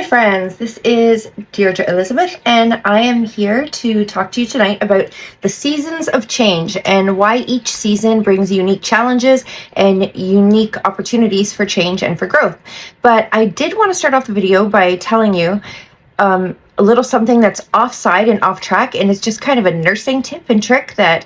my friends, this is Deirdre Elizabeth, and I am here to talk to you tonight about the seasons of change and why each season brings unique challenges and unique opportunities for change and for growth. But I did want to start off the video by telling you a little something that's offside and off track, and it's just kind of a nursing tip and trick that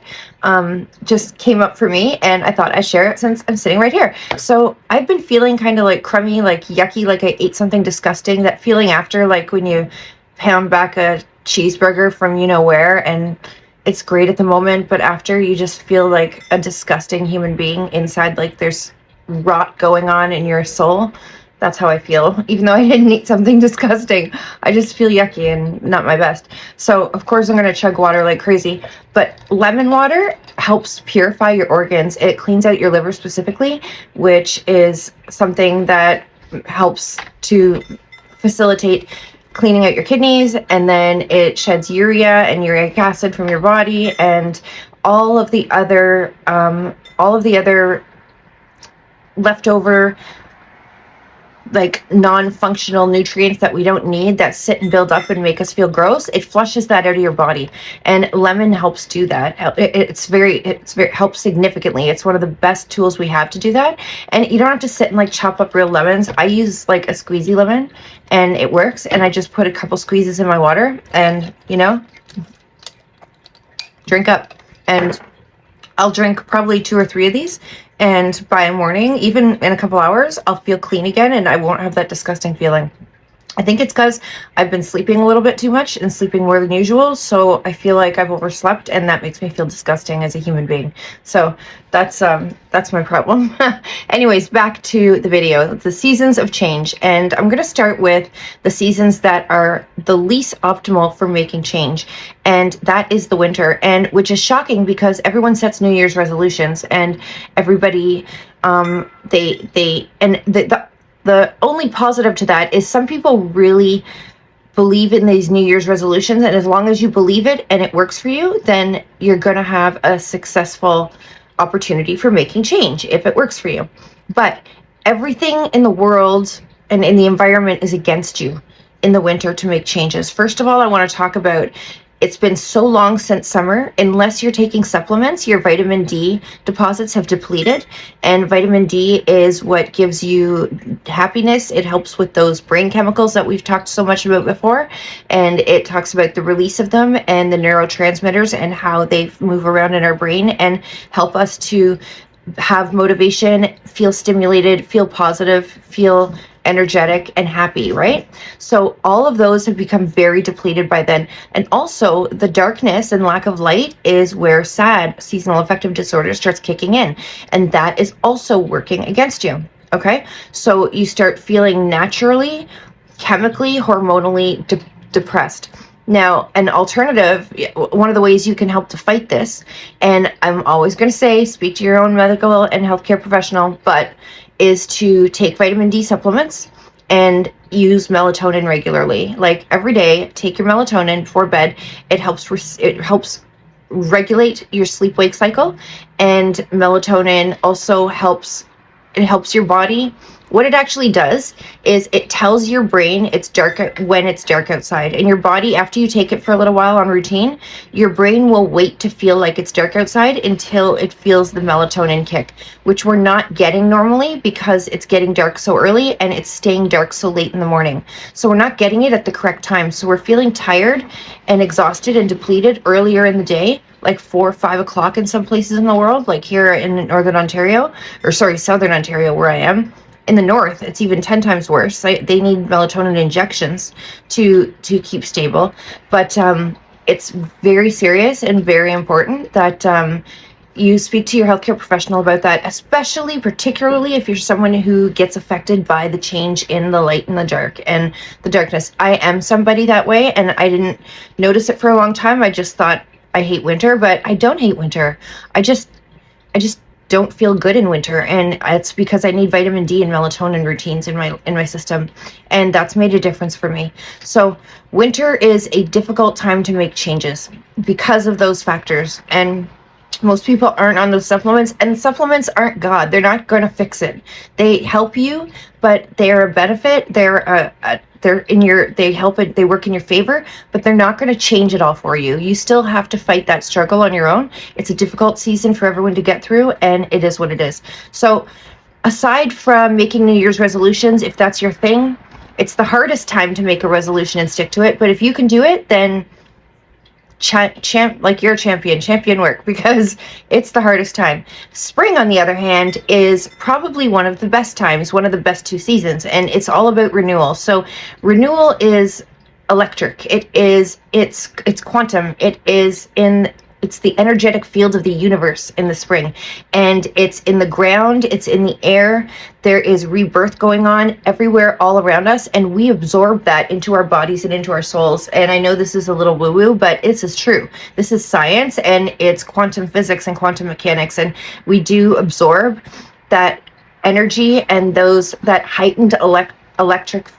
just came up for me, and I thought I'd share it since I'm sitting right here. So I've been feeling kind of like crummy, like yucky, like I ate something disgusting. That feeling after, like when you pound back a cheeseburger from you know where, and it's great at the moment, but after you just feel like a disgusting human being inside, like there's rot going on in your soul. That's how I feel. Even though I didn't eat something disgusting, I just feel yucky and not my best. So of course I'm going to chug water like crazy, but lemon water helps purify your organs. It cleans out your liver specifically, which is something that helps to facilitate cleaning out your kidneys, and then it sheds urea and uric acid from your body and all of the other leftover like non-functional nutrients that we don't need that sit and build up and make us feel gross. It flushes that out of your body, and lemon helps do that. It's very helps significantly. It's one of the best tools we have to do that. And you don't have to sit and like chop up real lemons. I use like a squeezy lemon and it works, and I just put a couple squeezes in my water and drink up. And I'll drink probably 2 or 3 of these, and by morning, even in a couple hours, I'll feel clean again and I won't have that disgusting feeling. I think it's because I've been sleeping a little bit too much and sleeping more than usual, so I feel like I've overslept, and that makes me feel disgusting as a human being. So that's my problem. Anyways, back to the video, the seasons of change, and I'm going to start with the seasons that are the least optimal for making change, and that is the winter, and which is shocking because everyone sets New Year's resolutions, and everybody the only positive to that is some people really believe in these New Year's resolutions, and as long as you believe it and it works for you, then you're going to have a successful opportunity for making change if it works for you. But everything in the world and in the environment is against you in the winter to make changes. First of all, I want to talk about, it's been so long since summer. Unless you're taking supplements, your vitamin D deposits have depleted, and vitamin D is what gives you happiness. It helps with those brain chemicals that we've talked so much about before, and it talks about the release of them and the neurotransmitters and how they move around in our brain and help us to have motivation, feel stimulated, feel positive, feel energetic and happy, right? So all of those have become very depleted by then. And also the darkness and lack of light is where SAD, seasonal affective disorder, starts kicking in. And that is also working against you. Okay. So you start feeling naturally, chemically, hormonally depressed. Now, an alternative, one of the ways you can help to fight this, and I'm always going to say, speak to your own medical and healthcare professional, but is to take vitamin D supplements and use melatonin regularly. Like every day, take your melatonin before bed. It helps regulate your sleep-wake cycle, and melatonin also helps your body. What it actually does is it tells your brain it's dark when it's dark outside, and your body, after you take it for a little while on routine, your brain will wait to feel like it's dark outside until it feels the melatonin kick, which we're not getting normally because it's getting dark so early and it's staying dark so late in the morning. So we're not getting it at the correct time. So we're feeling tired and exhausted and depleted earlier in the day, like 4 or 5 o'clock in some places in the world, like here in Southern Ontario, where I am. In the north, it's even 10 times worse. They need melatonin injections to keep stable. But it's very serious and very important that you speak to your healthcare professional about that, particularly if you're someone who gets affected by the change in the light and the dark and the darkness. I am somebody that way, and I didn't notice it for a long time. I just thought I hate winter, but I don't hate winter. I just don't feel good in winter, and it's because I need vitamin D and melatonin routines in my system, and that's made a difference for me. So winter is a difficult time to make changes because of those factors, and most people aren't on those supplements, and supplements aren't God. They're not going to fix it. They help you, but they're a benefit. They're they help it, they work in your favor, but they're not going to change it all for you. You still have to fight that struggle on your own. It's a difficult season for everyone to get through, and it is what it is. So aside from making New Year's resolutions, if that's your thing, it's the hardest time to make a resolution and stick to it. But if you can do it, then you're a champion work, because it's the hardest time. Spring, on the other hand, is probably one of the best times, one of the best 2 seasons, and it's all about renewal. So renewal is electric. It's quantum. It's the energetic field of the universe in the spring, and it's in the ground, it's in the air. There is rebirth going on everywhere, all around us, and we absorb that into our bodies and into our souls. And I know this is a little woo-woo, but this is true. This is science, and it's quantum physics and quantum mechanics, and we do absorb that energy and that heightened electric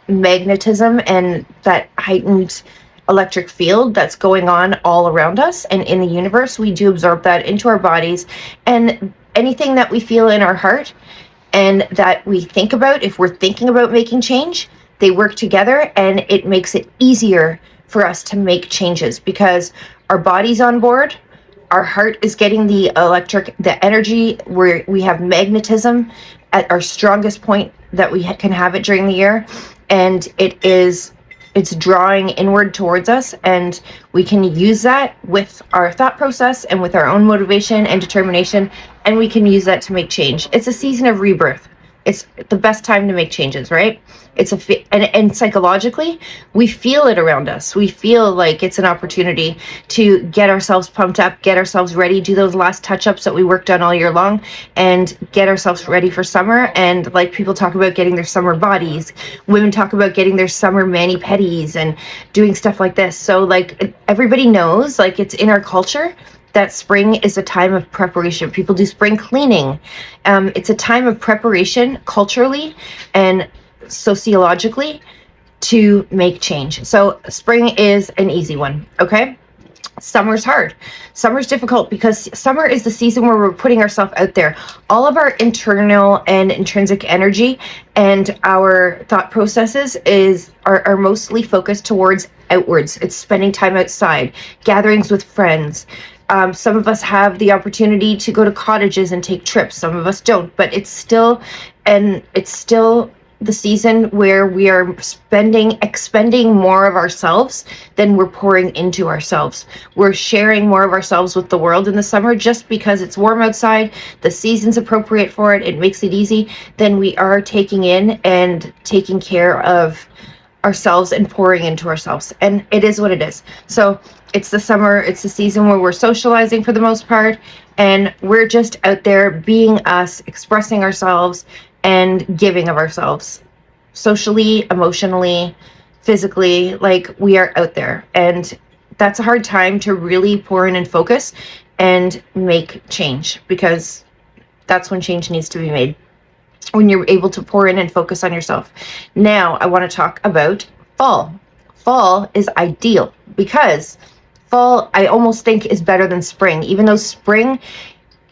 magnetism and that heightened electric field that's going on all around us and in the universe. We do absorb that into our bodies, and anything that we feel in our heart and that we think about, if we're thinking about making change, they work together, and it makes it easier for us to make changes because our body's on board, our heart is getting the energy, where we have magnetism at our strongest point that we can have it during the year, and it's drawing inward towards us, and we can use that with our thought process and with our own motivation and determination, and we can use that to make change. It's a season of rebirth. It's the best time to make changes, right? And psychologically, we feel it around us. We feel like it's an opportunity to get ourselves pumped up, get ourselves ready, do those last touch-ups that we worked on all year long, and get ourselves ready for summer. And like, people talk about getting their summer bodies. Women talk about getting their summer mani-pedis and doing stuff like this. So like, everybody knows, like, it's in our culture that spring is a time of preparation. People do spring cleaning. It's a time of preparation culturally and sociologically to make change. So spring is an easy one, okay? Summer's hard. Summer's difficult because summer is the season where we're putting ourselves out there. All of our internal and intrinsic energy and our thought processes are mostly focused towards outwards. It's spending time outside, gatherings with friends. Some of us have the opportunity to go to cottages and take trips. Some of us don't, but it's still the season where we are expending more of ourselves than we're pouring into ourselves. We're sharing more of ourselves with the world in the summer just because it's warm outside, the season's appropriate for it, it makes it easy. Then we are taking in and taking care of ourselves and pouring into ourselves, and it is what it is. So it's the summer, it's the season where we're socializing for the most part, and we're just out there being us, expressing ourselves and giving of ourselves, socially, emotionally, physically. Like, we are out there, and that's a hard time to really pour in and focus and make change, because that's when change needs to be made, when you're able to pour in and focus on yourself. Now I want to talk about fall. Fall is ideal because fall, I almost think, is better than spring. Even though spring,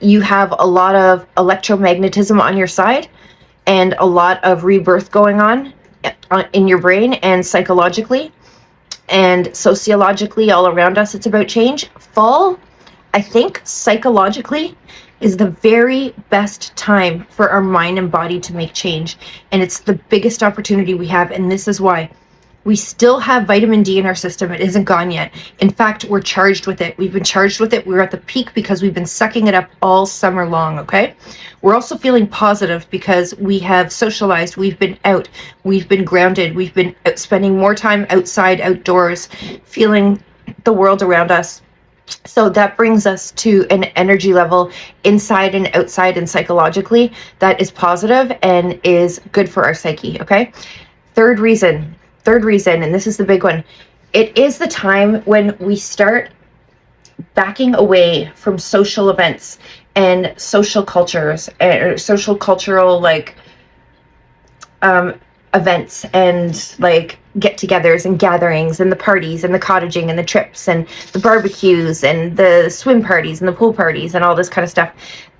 you have a lot of electromagnetism on your side and a lot of rebirth going on in your brain and psychologically and sociologically all around us. It's about change. Fall, I think, psychologically, is the very best time for our mind and body to make change. And it's the biggest opportunity we have. And this is why. We still have vitamin D in our system. It isn't gone yet. In fact, we're charged with it. We've been charged with it. We're at the peak because we've been sucking it up all summer long, okay? We're also feeling positive because we have socialized. We've been out. We've been grounded. We've been spending more time outside, outdoors, feeling the world around us. So that brings us to an energy level inside and outside and psychologically that is positive and is good for our psyche, okay? Third reason, and this is the big one. It is the time when we start backing away from social events and social cultures, social cultural, like, events and like get-togethers and gatherings and the parties and the cottaging and the trips and the barbecues and the swim parties and the pool parties and all this kind of stuff.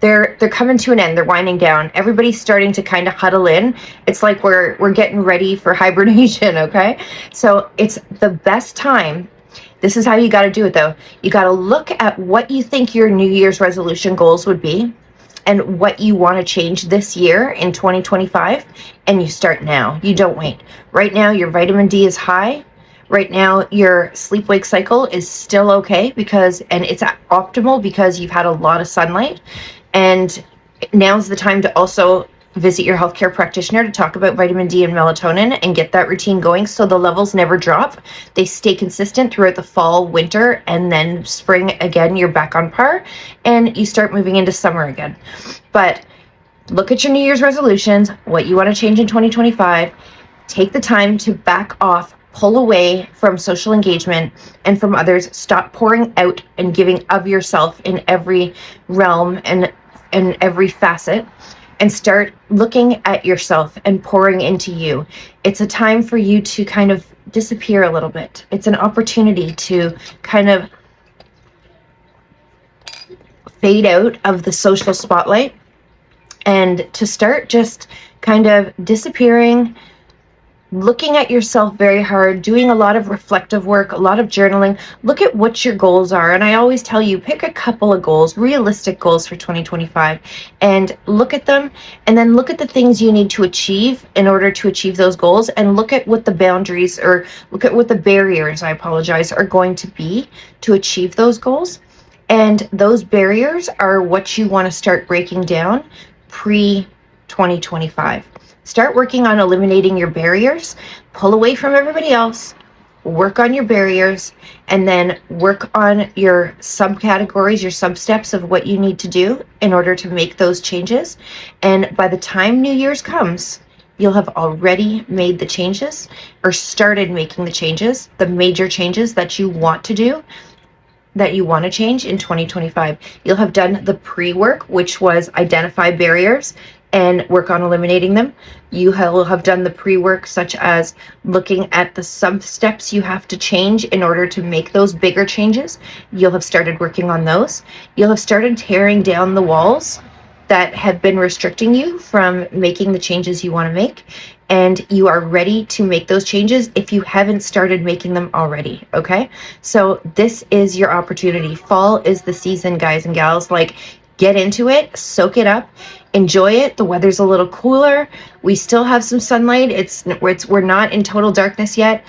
they're coming to an end. They're winding down. Everybody's starting to kind of huddle in. It's like we're getting ready for hibernation, okay? So it's the best time. This is how you got to do it, though. You got to look at what you think your New Year's resolution goals would be and what you want to change this year in 2025, and you start now. You don't wait. Right now, your vitamin D is high. Right now, your sleep-wake cycle is still okay and it's optimal because you've had a lot of sunlight. And now's the time to also visit your healthcare practitioner to talk about vitamin D and melatonin and get that routine going so the levels never drop. They stay consistent throughout the fall, winter, and then spring again, you're back on par, and you start moving into summer again. But look at your New Year's resolutions, what you want to change in 2025. Take the time to back off, pull away from social engagement and from others. Stop pouring out and giving of yourself in every realm and every facet, and start looking at yourself and pouring into you. It's a time for you to kind of disappear a little bit. It's an opportunity to kind of fade out of the social spotlight and to start just kind of disappearing, looking at yourself very hard, doing a lot of reflective work, a lot of journaling. Look at what your goals are. And I always tell you, pick a couple of goals, realistic goals for 2025, and look at them. And then look at the things you need to achieve in order to achieve those goals. And look at what the boundaries, or look at what the barriers, are going to be to achieve those goals. And those barriers are what you want to start breaking down pre-2025. Start working on eliminating your barriers, pull away from everybody else, work on your barriers, and then work on your subcategories, your sub-steps of what you need to do in order to make those changes. And by the time New Year's comes, you'll have already made the changes or started making the changes, the major changes that you want to do, that you want to change in 2025. You'll have done the pre-work, which was identify barriers and work on eliminating them. You will have done the pre-work, such as looking at the sub-steps you have to change in order to make those bigger changes. You'll have started working on those. You'll have started tearing down the walls that have been restricting you from making the changes you want to make. And you are ready to make those changes if you haven't started making them already, okay? So this is your opportunity. Fall is the season, guys and gals. Like, get into it, soak it up, enjoy it. The weather's a little cooler. We still have some sunlight. We're not in total darkness yet,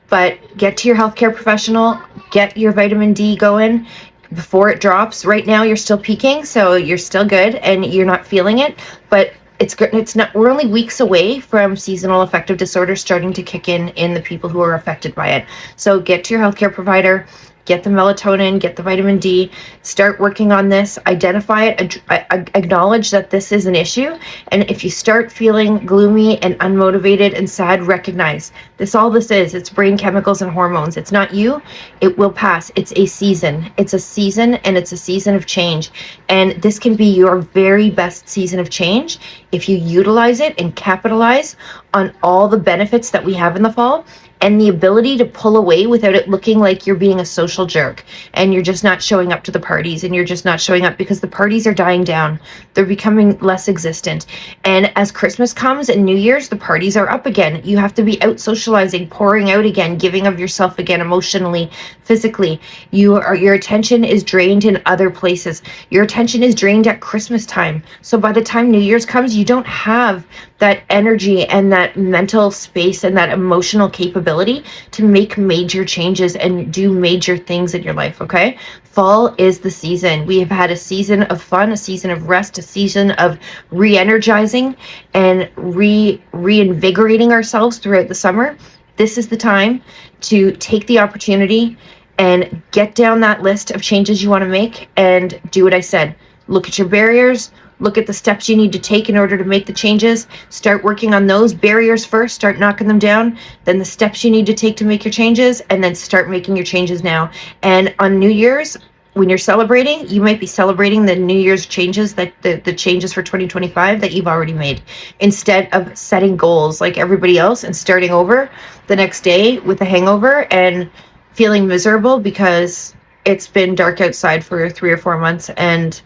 but get to your healthcare professional, get your vitamin D going before it drops. Right now you're still peaking, so you're still good and you're not feeling it, but it's good. It's not, we're only weeks away from seasonal affective disorder starting to kick in the people who are affected by it. So get to your healthcare provider, get the melatonin, get the vitamin D, start working on this, identify it, acknowledge that this is an issue. And if you start feeling gloomy and unmotivated and sad, recognize all this is, it's brain chemicals and hormones. It's not you. It will pass. It's a season. It's a season, and it's a season of change. And this can be your very best season of change if you utilize it and capitalize on all the benefits that we have in the fall, and the ability to pull away without it looking like you're being a social jerk and you're just not showing up to the parties, and you're just not showing up because the parties are dying down. They're becoming less existent. And as Christmas comes and New Year's, the parties are up again. You have to be out socializing, pouring out again, giving of yourself again, emotionally, physically. Your attention is drained in other places. Your attention is drained at Christmas time. So by the time New Year's comes, you don't have that energy and that mental space and that emotional capability to make major changes and do major things in your life, okay? Fall is the season. We have had a season of fun, a season of rest, a season of re-energizing and reinvigorating ourselves throughout the summer. This is the time to take the opportunity and get down that list of changes you want to make and do what I said. Look at your barriers. Look at the steps you need to take in order to make the changes. Start working on those barriers first. Start knocking them down. Then the steps you need to take to make your changes, and then start making your changes now. And on New Year's, when you're celebrating, you might be celebrating the New Year's changes, that the changes for 2025 that you've already made, instead of setting goals like everybody else and starting over the next day with a hangover and feeling miserable because it's been dark outside for 3 or 4 months and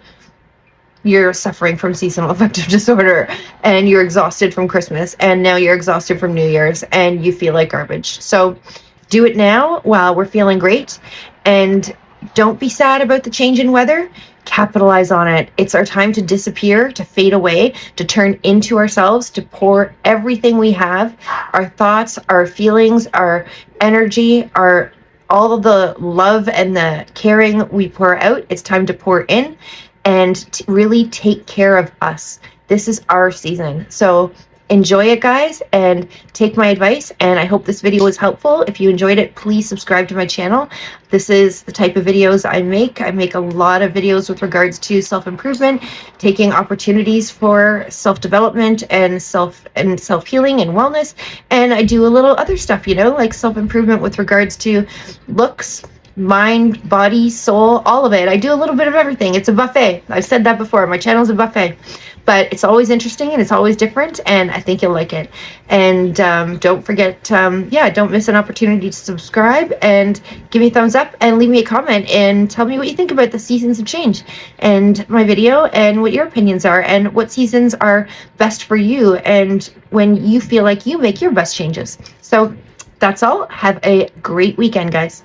you're suffering from seasonal affective disorder, and you're exhausted from Christmas, and now you're exhausted from New Year's, and you feel like garbage. So do it now while we're feeling great, and don't be sad about the change in weather. Capitalize on it. It's our time to disappear, to fade away, to turn into ourselves, to pour everything we have, our thoughts, our feelings, our energy, our all of the love and the caring we pour out. It's time to pour in and to really take care of us. This is our season. So enjoy it, guys, and take my advice. And I hope this video was helpful. If you enjoyed it, please subscribe to my channel. This is the type of videos I make. I make a lot of videos with regards to self-improvement, taking opportunities for self-development and self-healing and wellness. And I do a little other stuff, like self-improvement with regards to looks, mind, body, soul, all of it. I do a little bit of everything. It's a buffet. I've said that before. My channel's a buffet, but it's always interesting and it's always different, and I think you'll like it. And don't forget, don't miss an opportunity to subscribe and give me a thumbs up and leave me a comment and tell me what you think about the seasons of change and my video, and what your opinions are, and what seasons are best for you, and when you feel like you make your best changes. So that's all. Have a great weekend, guys.